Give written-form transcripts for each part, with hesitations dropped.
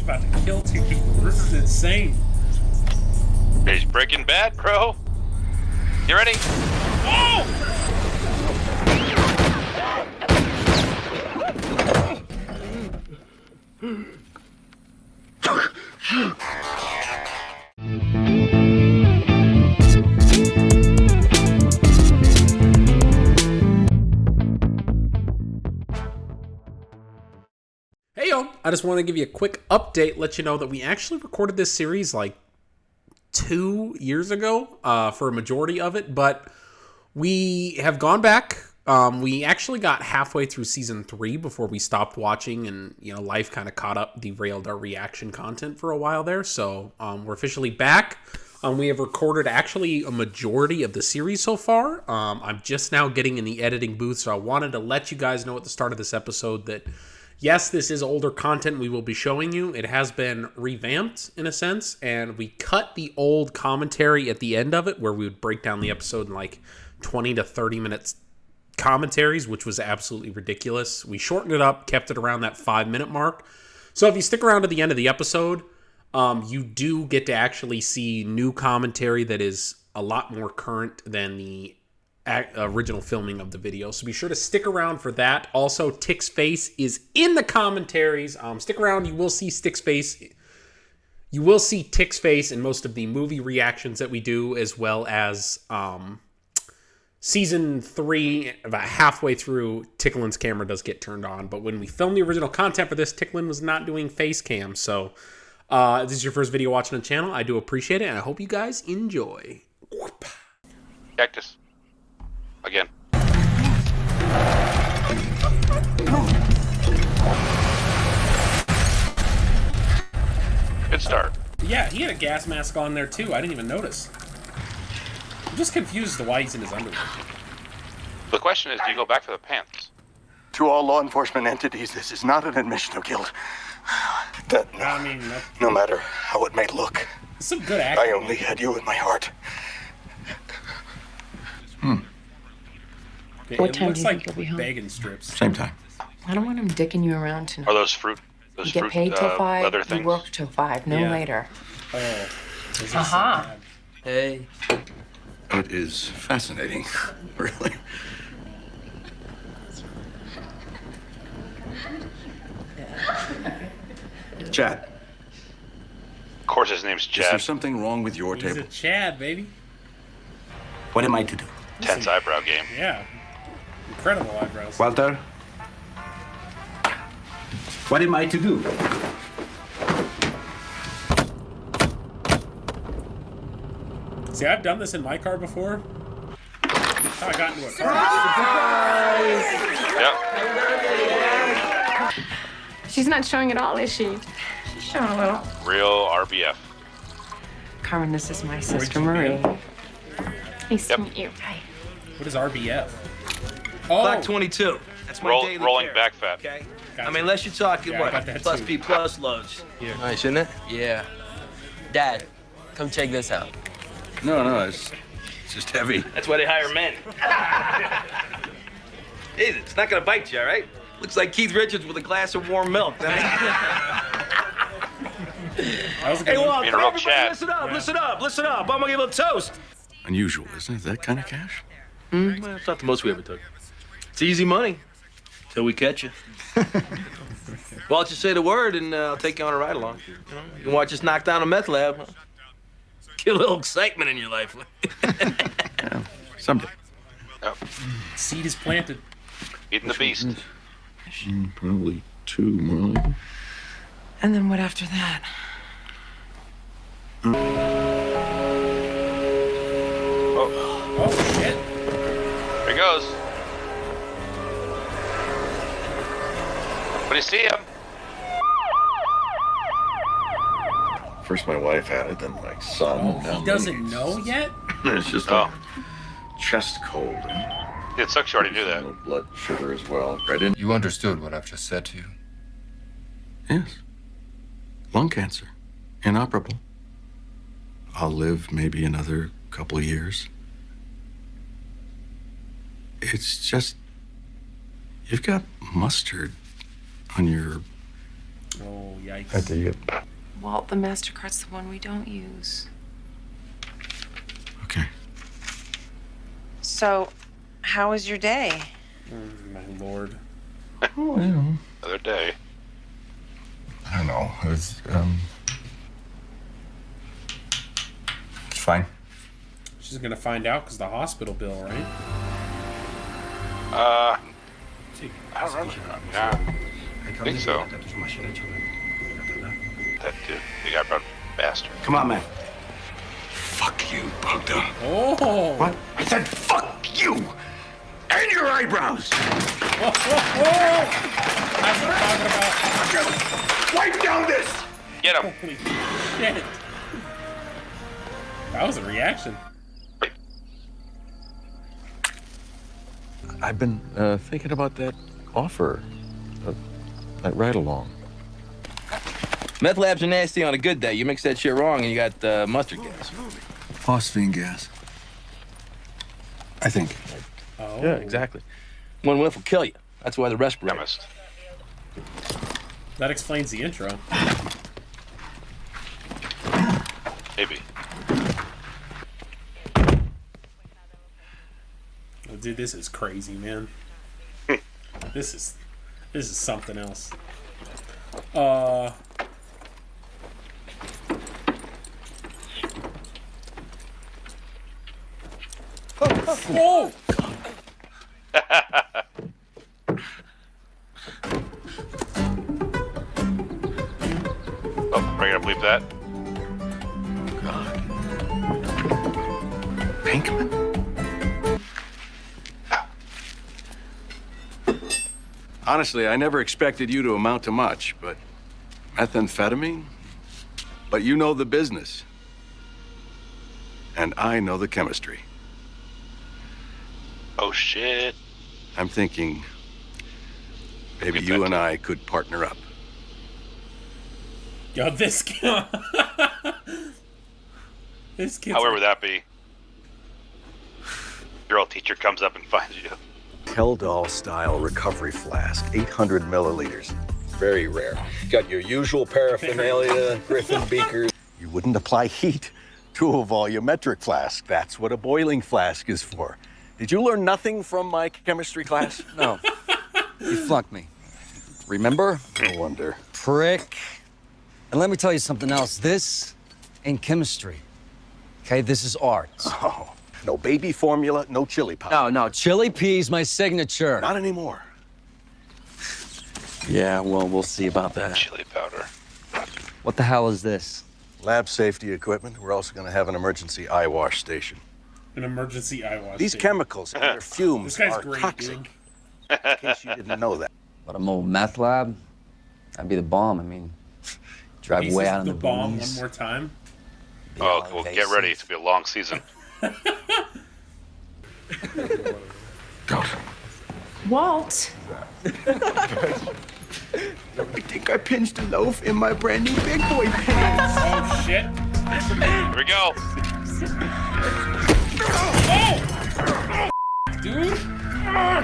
about to kill two people. This is insane. He's Breaking Bad, bro. You ready? Oh! Hey yo, I just want to give you a quick update, let you know that we actually recorded this series like 2 years ago for a majority of it, but we have gone back. We actually got halfway through season 3 before we stopped watching, and life kind of caught up, derailed our reaction content for a while there. So we're officially back. We have recorded actually a majority of the series so far. I'm just now getting in the editing booth, so I wanted to let you guys know at the start of this episode that yes, this is older content we will be showing you. It has been revamped in a sense, and we cut the old commentary at the end of it where we would break down the episode in like 20 to 30 minutes commentaries, which was absolutely ridiculous. We shortened it up, kept it around that 5-minute mark. So if you stick around to the end of the episode, you do get to actually see new commentary that is a lot more current than the original filming of the video, so be sure to stick around for that. Also, Tick's face is in the commentaries. Stick around, you will see Tick's face. You will see Tick's face in most of the movie reactions that we do, as well as season 3, about halfway through, Ticklin's camera does get turned on, but when we filmed the original content for this, Ticklin was not doing face cam, so if this is your first video watching on the channel, I do appreciate it, and I hope you guys enjoy. Cactus. Again. Good start. Yeah, he had a gas mask on there too. I didn't even notice. I'm just confused as to why he's in his underwear. The question is, do you go back for the pants? To all law enforcement entities, this is not an admission of guilt. No matter how it may look, some good acting. I only had you in my heart. Okay, what time do you like think you'll be home? Bacon strips. Same time. I don't want him dicking you around tonight. Are those fruit? Those You get fruit, paid till 5, leather you things? work till 5, no Yeah. later. Oh, this is Uh-huh. so bad. Hey. It is fascinating, really. Chad, Of course, his name's is there Chad. something wrong with your He's a table? Chad, baby. What am I to do? Tense eyebrow game. Yeah. Incredible eyebrows. Walter? What am I to do? See, I've done this in my car before. That's how I got into a car. Yep. She's not showing at all, is she? She's showing a little. Real RBF. Carmen, this is my sister you Marie. be? Nice Yep. to meet you. Hi. What is RBF? Oh, Black 22. That's my daily Rolling carry, back fat. Okay? Gotcha. I mean, unless you're talking, Yeah, I what, got that plus too. P plus loads. Nice, isn't it? Yeah. Dad, come check this out. No, it's just heavy. That's why they hire men. Hey, it's not gonna bite you, all right? Looks like Keith Richards with a glass of warm milk. that was a good Hey, one. Walt, Being a real everybody Chad. listen up, listen up, listen up. I'm gonna give a toast. Unusual, isn't it? That kind of cash? Well, it's not the most we ever took. It's easy money. Till we catch you. Well, just say the word and I'll take you on a ride along. You can watch us knock down a meth lab. Huh? Get a little excitement in your life. Yeah, someday. Yep. Seed is planted. Eating the beast. Probably 2 more like it. And then what after that? Oh, shit. Here he goes. When you see him, First my wife had it, then my son. Oh, and now he doesn't me. know yet? It's just Oh. a chest cold. And it sucks you already knew that. low blood sugar as well. Right in? You understood what I've just said to you. Yes. Lung cancer. Inoperable. I'll live maybe another couple of years. It's just, you've got mustard on your Oh, yikes. I take it. Walt, the MasterCard's the one we don't use. Okay. So, how was your day? My lord. Oh, you know. Another day. I don't know. It's fine. She's gonna find out because the hospital bill, right? I don't remember. Yeah, I think so. That dude, the guy brought bastard. Come on, man. Fuck you, Bogdan. Oh! What? I said fuck you! And your eyebrows! Oh! That's what I'm talking about. Wipe down this! Get him. Holy shit. That was a reaction. I've been thinking about that offer, that ride along. Meth labs are nasty on a good day. You mix that shit wrong and you got mustard gas. Phosphine gas. I think. Oh. Yeah, exactly. One whiff will kill you. That's why the respirator. Chemist. That explains the intro. Maybe. Oh, dude, this is crazy, man. This is something else. Oh! Oh, we're gonna bleep that. Pinkman? Honestly, I never expected you to amount to much, but methamphetamine? But you know the business. And I know the chemistry. Oh shit. I'm thinking maybe Get you that and too. I could partner up. Yo, this guy. This kid. However that be. Your old teacher comes up and finds you. Hell-Doll style recovery flask, 800 milliliters. Very rare. Got your usual paraphernalia, Griffin beakers. You wouldn't apply heat to a volumetric flask. That's what a boiling flask is for. Did you learn nothing from my chemistry class? No. You flunked me. Remember? No wonder. Prick. And let me tell you something else. This ain't chemistry. Okay, this is art. Oh, no baby formula, no chili powder. No, chili pea's my signature. Not anymore. Yeah, well, we'll see about that. Chili powder. What the hell is this? Lab safety equipment. We're also going to have an emergency eye wash station. An emergency eye wash. These station. chemicals and their fumes This guy's are great, toxic. dude. In case you didn't know that. What, a mobile meth lab? That'd be the bomb. I mean, drive He way says out in the bomb boonies. one more time. Oh, well, get ready. It's gonna be a long season. Walt! I think I pinched a loaf in my brand new big boy pants. Oh shit! Here we go. Oh! Dude!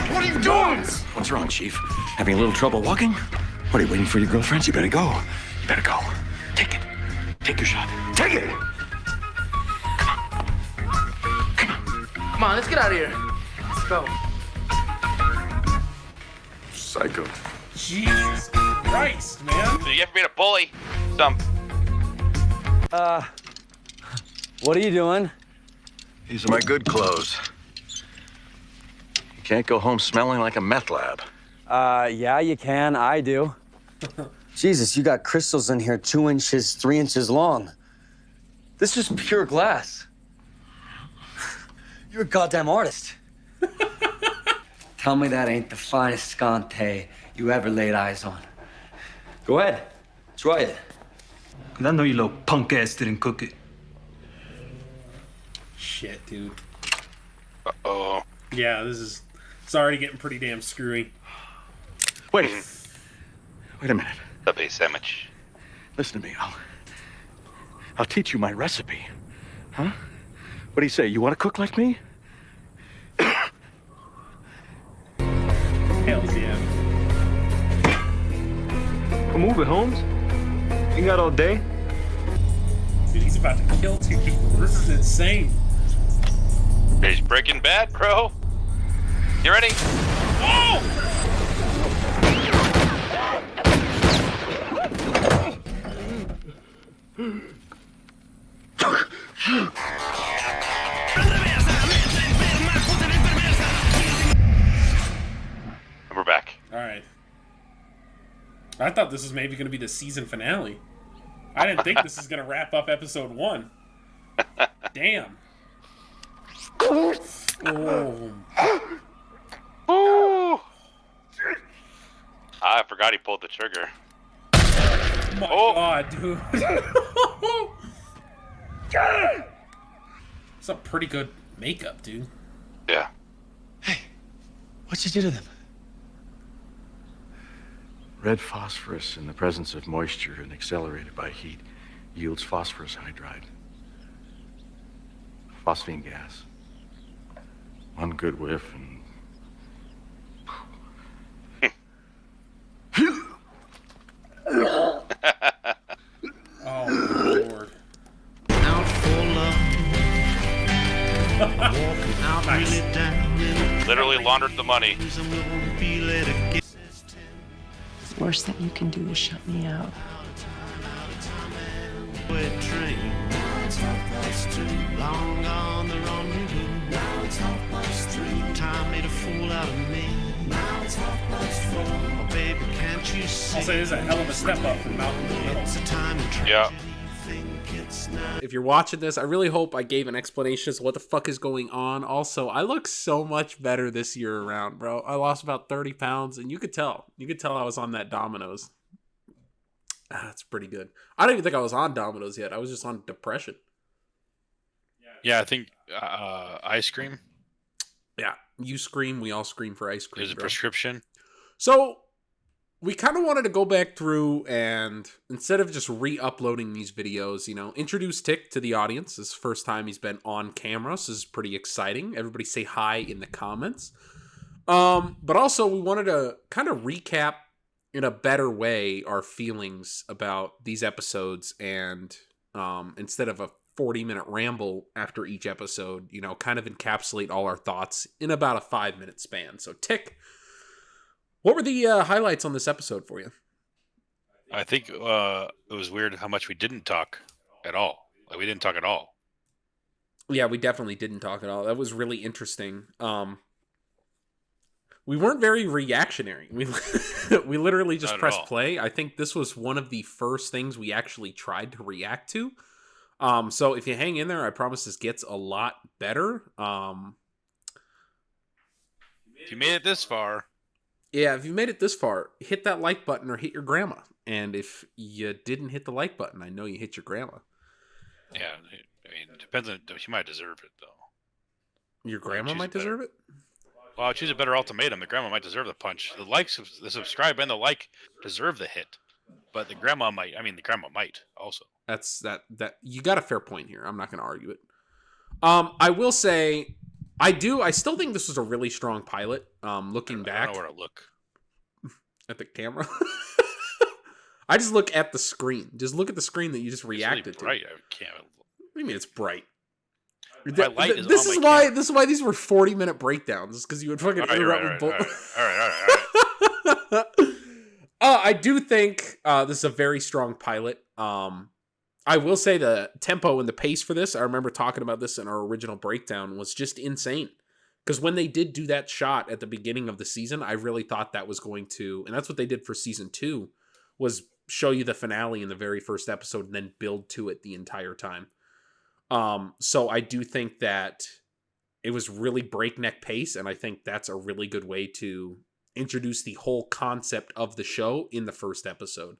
What are you doing? What's wrong, Chief? Having a little trouble walking? What, are you waiting for your girlfriends? You better go. You better go. Take it. Take your shot. Take it! Come on, let's get out of here. Let's go. Psycho. Jesus Christ, man! You ever been a bully? Some. What are you doing? These are my good clothes. You can't go home smelling like a meth lab. Yeah, you can. I do. Jesus, you got crystals in here 2 inches, 3 inches long. This is pure glass. You're a goddamn artist. Tell me that ain't the finest scante you ever laid eyes on. Go ahead. Try it. I know your little punk ass didn't cook it. Shit, dude. Uh-oh. Yeah, it's already getting pretty damn screwy. Wait a minute. Subway sandwich. Listen to me. I'll teach you my recipe. Huh? What do you say? You want to cook like me? Hell yeah. Come move it, Holmes. You got all day. Dude, he's about to kill two people. This is insane. He's Breaking Bad, bro. You ready? Oh! We're back. All right. I thought this was maybe going to be the season finale. I didn't think this is going to wrap up episode 1. Damn. Oh. Ooh. I forgot he pulled the trigger. My God, dude. It's a pretty good makeup, dude. Yeah. What'd you do to them? Red phosphorus in the presence of moisture and accelerated by heat yields phosphorus hydride. Phosphine gas. One good whiff and... Oh, Lord. Out for love. Walking out Nice. really down. Literally laundered the money. The worst that you can do is shut me out. Long on the rendezvous. Now it's 3:30. Time made a fool out of me. Now it's 4:30. Oh, baby, can't you see? I'll say this is a hell of a step up from Malcolm in the Middle. It's a time of tragedy. Yeah. If you're watching this, I really hope I gave an explanation as to what the fuck is going on. Also, I look so much better this year around, bro. I lost about 30 pounds, and you could tell. You could tell I was on that Domino's. That's pretty good. I don't even think I was on Domino's yet. I was just on depression. Yeah, I think ice cream. Yeah, you scream, we all scream for ice cream. There's a bro. prescription. So, we kind of wanted to go back through and instead of just re-uploading these videos, introduce Tick to the audience. This is the first time he's been on camera, so this is pretty exciting. Everybody say hi in the comments. But also, we wanted to kind of recap in a better way our feelings about these episodes and instead of a 40-minute ramble after each episode, kind of encapsulate all our thoughts in about a 5-minute span. So, Tick, what were the highlights on this episode for you? I think it was weird how much we didn't talk at all. Like, we didn't talk at all. Yeah, we definitely didn't talk at all. That was really interesting. We weren't very reactionary. We literally just pressed play. I think this was one of the first things we actually tried to react to. So if you hang in there, I promise this gets a lot better. If you made it this far. Yeah, if you made it this far, hit that like button or hit your grandma. And if you didn't hit the like button, I know you hit your grandma. Yeah, I mean, it depends on. She might deserve it, though. Your grandma might deserve it? Well, I'll choose a better ultimatum. The grandma might deserve the punch. The subscribe and the like deserve the hit. But the grandma might. I mean, the grandma might also. That's that you got a fair point here. I'm not going to argue it. I will say I still think this was a really strong pilot. Looking back. I don't know where to look. At the camera. I just look at the screen. Just look at the screen that you just reacted to. Right. I can't. What do you mean it's bright? My light is this on is my why camera. this is why these were 40-minute breakdowns, because you would fucking interrupt with both. All right. I do think this is a very strong pilot. I will say the tempo and the pace for this, I remember talking about this in our original breakdown, was just insane. Because when they did do that shot at the beginning of the season, I really thought that was going to, and that's what they did for season 2, was show you the finale in the very first episode and then build to it the entire time. So I do think that it was really breakneck pace, and I think that's a really good way to introduce the whole concept of the show in the first episode.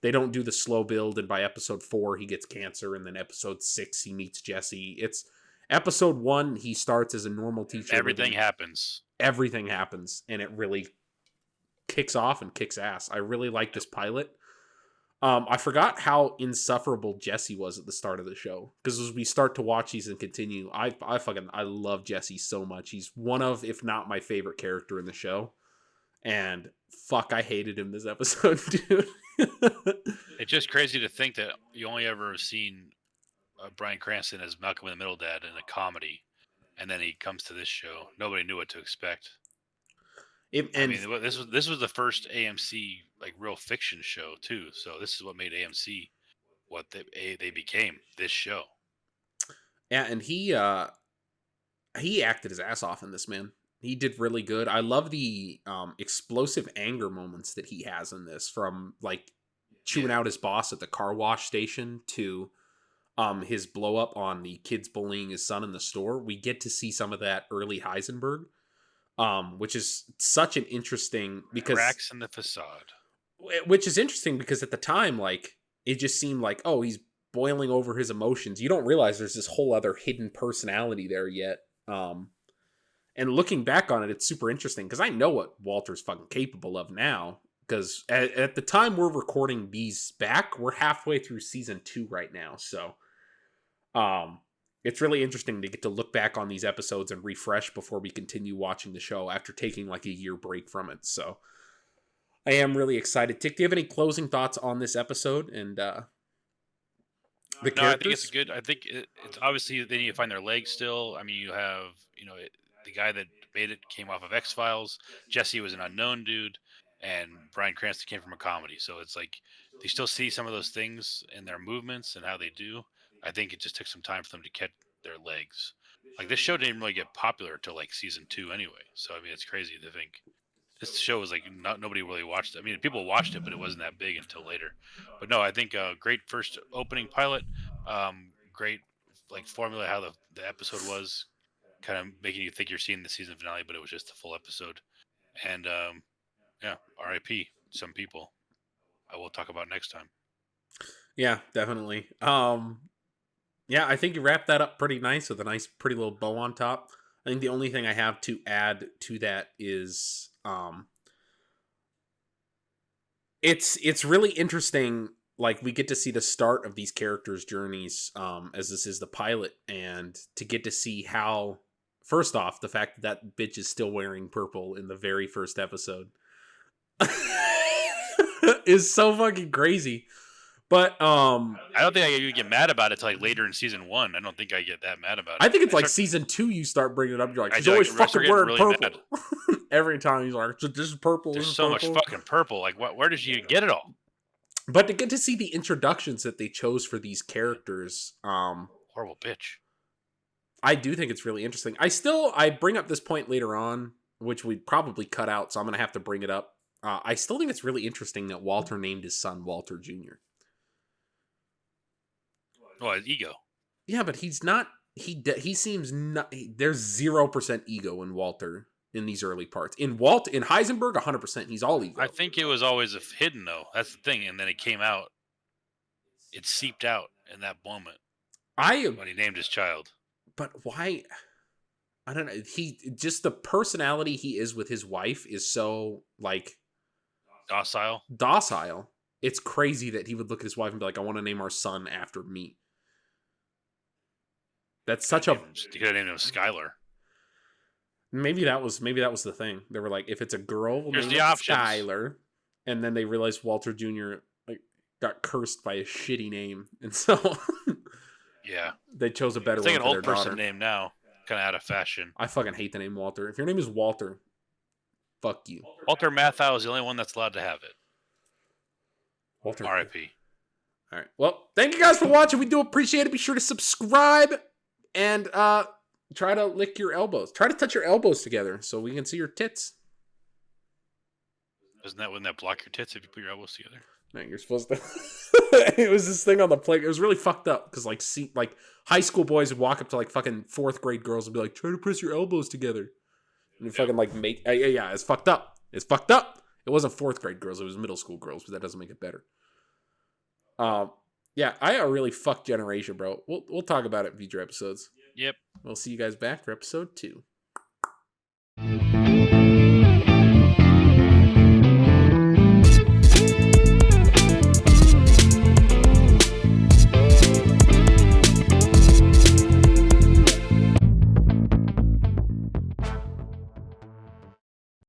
They don't do the slow build, and by episode 4 he gets cancer, and then episode 6 he meets Jesse. It's episode 1 he starts as a normal teacher. Everything happens. Everything happens, and it really kicks off and kicks ass. I really like this pilot. I forgot how insufferable Jesse was at the start of the show, because as we start to watch these and continue, I love Jesse so much. He's one of, if not my favorite character in the show, and fuck, I hated him this episode, dude. It's just crazy to think that you only ever seen Bryan Cranston as Malcolm in the Middle dad in a comedy, and then he comes to this show. Nobody knew what to expect. I mean, this was the first AMC like real fiction show too. So this is what made AMC what they became. This show. Yeah, and he acted his ass off in this, man. He did really good. I love the explosive anger moments that he has in this, from like chewing out his boss at the car wash station to his blow up on the kids bullying his son in the store. We get to see some of that early Heisenberg, which is such an interesting, because cracks in the facade. Which is interesting because at the time, like, it just seemed like, oh, he's boiling over his emotions. You don't realize there's this whole other hidden personality there yet. And looking back on it, it's super interesting because I know what Walter's fucking capable of now. Because at the time we're recording these back, we're halfway through season 2 right now. So it's really interesting to get to look back on these episodes and refresh before we continue watching the show after taking like a year break from it. So I am really excited. Tick, do you have any closing thoughts on this episode and the characters? I think it's good. I think it's obviously they need to find their legs still. I mean, you have, the guy that made it came off of X-Files. Jesse was an unknown dude, and Bryan Cranston came from a comedy. So it's like they still see some of those things in their movements and how they do. I think it just took some time for them to catch their legs. Like, this show didn't really get popular until like season 2 anyway. So I mean, it's crazy to think this show was like nobody really watched it. I mean, people watched it, but it wasn't that big until later. But no, I think great first opening pilot. Great like formula how the episode was, kind of making you think you're seeing the season finale, but it was just a full episode. And yeah, R.I.P. some people. I will talk about next time. Yeah, definitely. Yeah, I think you wrapped that up pretty nice with a nice, pretty little bow on top. I think the only thing I have to add to that is it's really interesting. Like, we get to see the start of these characters' journeys as this is the pilot, and to get to see how, first off, the fact that bitch is still wearing purple in the very first episode is so fucking crazy. But I don't think I even get mad about it till like later in season 1. I don't think I get that mad about it. I think it's like season 2 you start bringing it up. You're like, he's always fucking wearing really purple. Every time he's like, this is purple. There's so much fucking purple. Like, where did you get it all? But to get to see the introductions that they chose for these characters, horrible bitch. I do think it's really interesting. I bring up this point later on, which we'd probably cut out, so I'm gonna have to bring it up. I still think it's really interesting that Walter named his son Walter Jr. Well, his ego. Yeah, but he's not. He seems not. There's 0% ego in Walter in these early parts. In Heisenberg, 100%. He's all ego. I think it was always hidden though. That's the thing. And then it came out. It seeped out in that moment. When he named his child. But why? I don't know. Just the personality he is with his wife is so like docile. It's crazy that he would look at his wife and be like, "I want to name our son after me." That's such a. You could have named him Skylar. Maybe that was the thing. They were like, if it's a girl, we'll name it Skylar. And then they realized Walter Jr. like got cursed by a shitty name, and so yeah, they chose a better one for an old their person daughter. name now, kind of out of fashion. I fucking hate the name Walter. If your name is Walter, fuck you. Walter Matthau is the only one that's allowed to have it. Walter. R.I.P. All right. Well, thank you guys for watching. We do appreciate it. Be sure to subscribe and try to lick your elbows. Try to touch your elbows together so we can see your tits. Wouldn't that block your tits if you put your elbows together? No, you're supposed to. It was this thing on the plate. It was really fucked up because like high school boys would walk up to like fucking 4th grade girls and be like, try to press your elbows together. And you fucking like make yeah, it's fucked up. It's fucked up. It wasn't 4th grade girls. It was middle school girls, but that doesn't make it better. Yeah, I a really fucked generation, bro. We'll talk about it in future episodes. Yep. We'll see you guys back for episode 2.